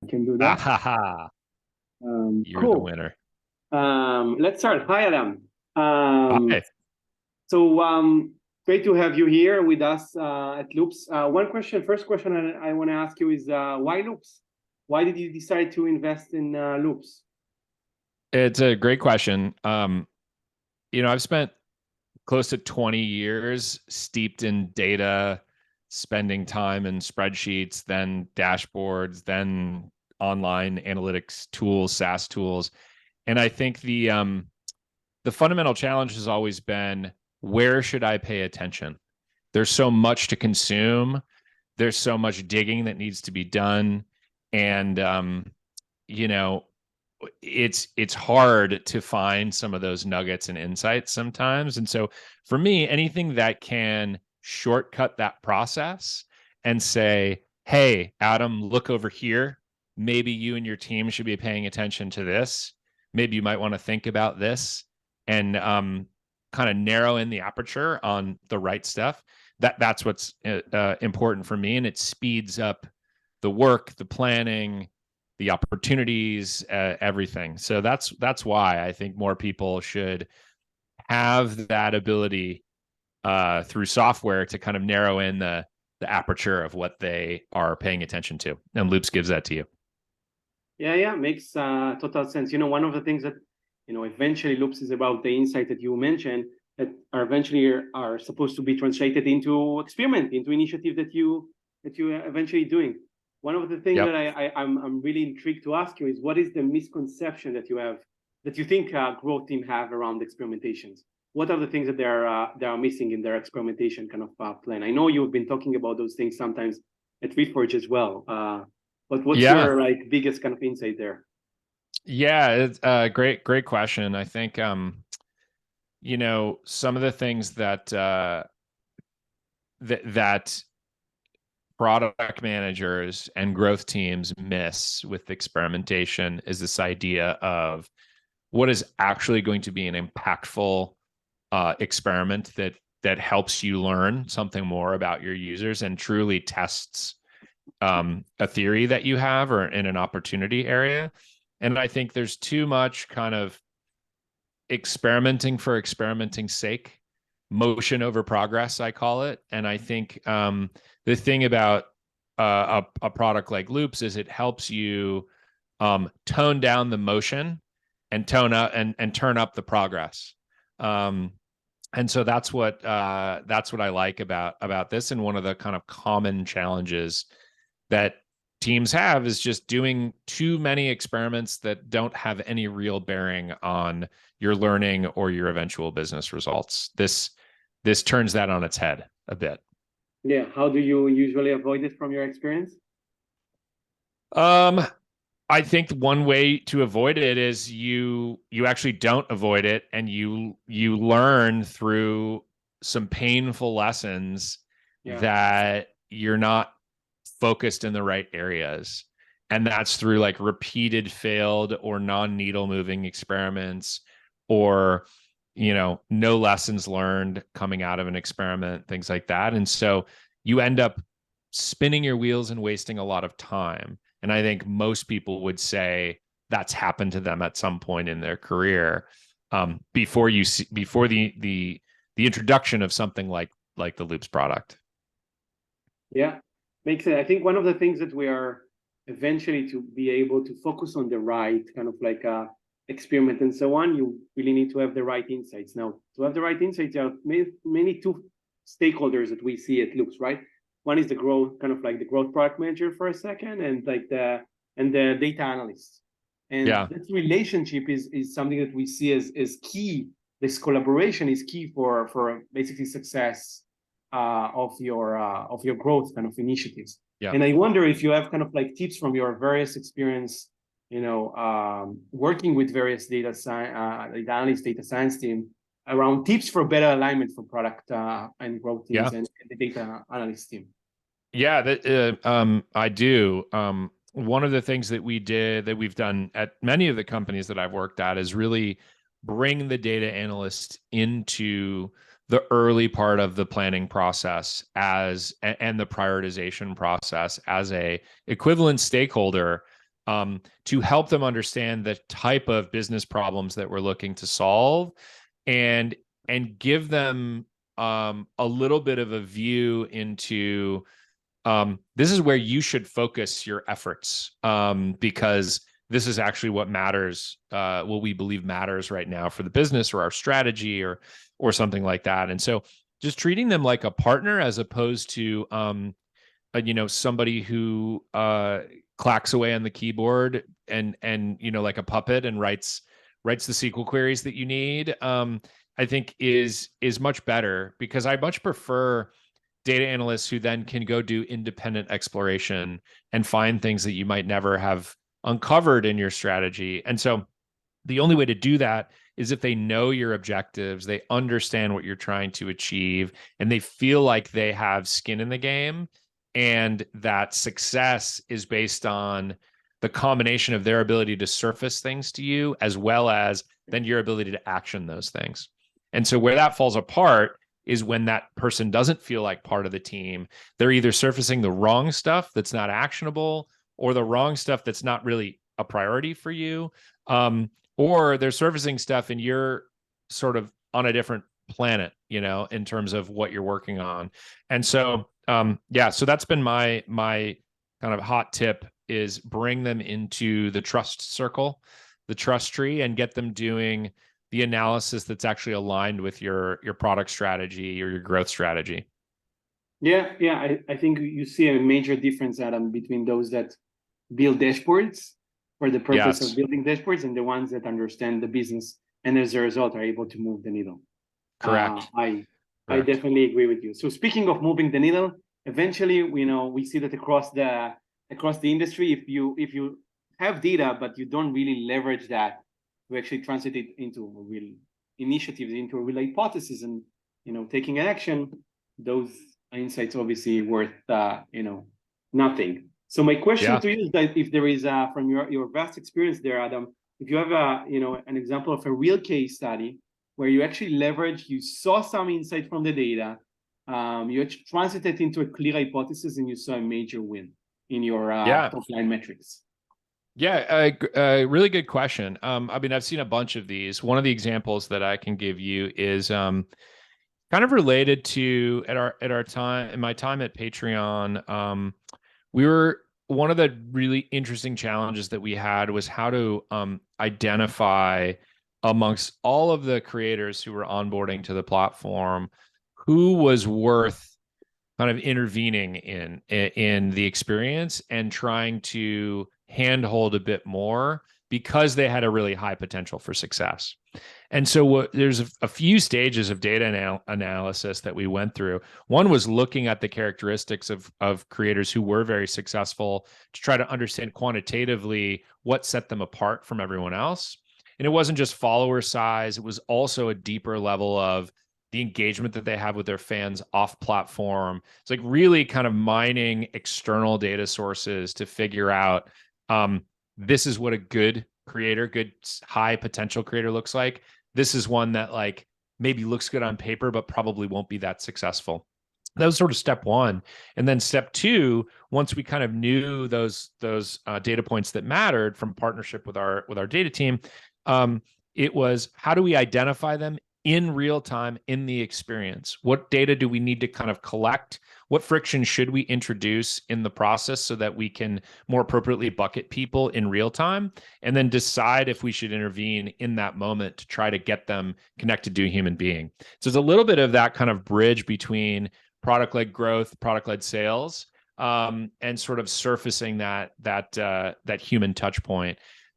can do Ah, that. ha, ha. You're the Cool. winner. Let's start. Hi, Adam. Hi. So great to have you here with us at Loops. First question I want to ask you is why Loops? Why did you decide to invest in Loops? It's a great question. I've spent close to 20 years steeped in data, spending time in spreadsheets, then dashboards, then online analytics tools, SaaS tools. And I think the fundamental challenge has always been, where should I pay attention? There's so much to consume. There's so much digging that needs to be done. And you know, it's hard to find some of those nuggets and insights sometimes. And so for me, anything that can shortcut that process and say, hey, Adam, look over here. Maybe you and your team should be paying attention to this. Maybe you might want to think about this, and kind of narrow in the aperture on the right stuff. That's what's important for me, and it speeds up the work, the planning, the opportunities, everything. So that's why I think more people should have that ability through software to kind of narrow in the aperture of what they are paying attention to, and Loops gives that to you. Yeah, makes total sense. One of the things that eventually Loops is about the insight that you mentioned that are eventually are supposed to be translated into experiment, into initiative that you eventually doing. One of the things Yep. that I'm really intrigued to ask you is what is the misconception that you have that you think growth team have around experimentations? What are the things that they are missing in their experimentation kind of plan? I know you've been talking about those things sometimes at Reforge as well. But what's Yeah. your biggest kind of insight there? Yeah, it's a great question. I think some of the things that product managers and growth teams miss with experimentation is this idea of what is actually going to be an impactful experiment that helps you learn something more about your users and truly tests a theory that you have or in an opportunity area. And I think there's too much kind of experimenting for experimenting's sake, motion over progress, I call it. And I think the thing about a product like Loops is it helps you tone down the motion and tone up and turn up the progress. And so that's what I like about this. And one of the kind of common challenges that teams have is just doing too many experiments that don't have any real bearing on your learning or your eventual business results. This turns that on its head a bit. Yeah. How do you usually avoid it from your experience? I think one way to avoid it is you actually don't avoid it, and you learn through some painful lessons that you're not focused in the right areas. And that's through like repeated failed or non-needle moving experiments, or no lessons learned coming out of an experiment, things like that. And so you end up spinning your wheels and wasting a lot of time. And I think most people would say that's happened to them at some point in their career, before the introduction of something like the Loops product. Yeah, makes sense. I think one of the things that we are eventually to be able to focus on the right kind of experiment and so on, you really need to have the right insights. Now, to have the right insights, there are many two stakeholders that we see at Loops, right? One is the growth, kind of like the growth product manager for a second, and the data analyst. And this relationship is something that we see as key. This collaboration is key for basically success of your growth kind of initiatives. Yeah. And I wonder if you have kind of tips from your various experience, working with various data analysts, data science team around tips for better alignment for product and growth teams and the data analyst team. Yeah, I do. One of the things that we've done at many of the companies that I've worked at is really bring the data analyst into the early part of the planning process and the prioritization process as a equivalent stakeholder to help them understand the type of business problems that we're looking to solve, and give them a little bit of a view into this is where you should focus your efforts, because this is actually what matters, what we believe matters right now for the business or our strategy or something like that. And so just treating them like a partner as opposed to somebody who clacks away on the keyboard and like a puppet and writes the SQL queries that you need, I think is much better, because I much prefer data analysts who then can go do independent exploration and find things that you might never have uncovered in your strategy. And so the only way to do that is if they know your objectives, they understand what you're trying to achieve, and they feel like they have skin in the game, and that success is based on the combination of their ability to surface things to you, as well as then your ability to action those things. And so where that falls apart is when that person doesn't feel like part of the team. They're either surfacing the wrong stuff that's not actionable, or the wrong stuff that's not really a priority for you. Or they're surfacing stuff and you're sort of on a different planet, in terms of what you're working on. And so, so that's been my kind of hot tip, is bring them into the trust circle, the trust tree, and get them doing the analysis that's actually aligned with your product strategy or your growth strategy. Yeah, I think you see a major difference, Adam, between those that build dashboards for the purpose of building dashboards and the ones that understand the business and as a result are able to move the needle. Correct. I definitely agree with you. So speaking of moving the needle, eventually, we see that across the industry, if you have data but you don't really leverage that to actually translate it into real initiatives, into a real hypothesis, and taking action, those insights obviously worth nothing. So my question to you is that if there is from your vast experience there, Adam, if you have an example of a real case study where you actually you saw some insight from the data, you actually translated into a clear hypothesis, and you saw a major win in your top line metrics. Yeah, really good question. I mean, I've seen a bunch of these. One of the examples that I can give you is kind of related to in my time at Patreon. We were one of the really interesting challenges that we had was how to identify amongst all of the creators who were onboarding to the platform who was worth kind of intervening in the experience and trying to handhold a bit more, because they had a really high potential for success. And so there's a few stages of data analysis that we went through. One was looking at the characteristics of creators who were very successful to try to understand quantitatively what set them apart from everyone else. And it wasn't just follower size, it was also a deeper level of the engagement that they have with their fans off platform. It's like really kind of mining external data sources to figure out this is what a good creator, good high potential creator looks like. This is one that like maybe looks good on paper, but probably won't be that successful. That was sort of step one. And then step two, once we kind of knew those data points that mattered from partnership with our data team, it was how do we identify them in real time in the experience? What data do we need to kind of collect? What friction should we introduce in the process so that we can more appropriately bucket people in real time, and then decide if we should intervene in that moment to try to get them connected to a human being? So it's a little bit of that kind of bridge between product-led growth, product-led sales, and sort of surfacing that human touch point.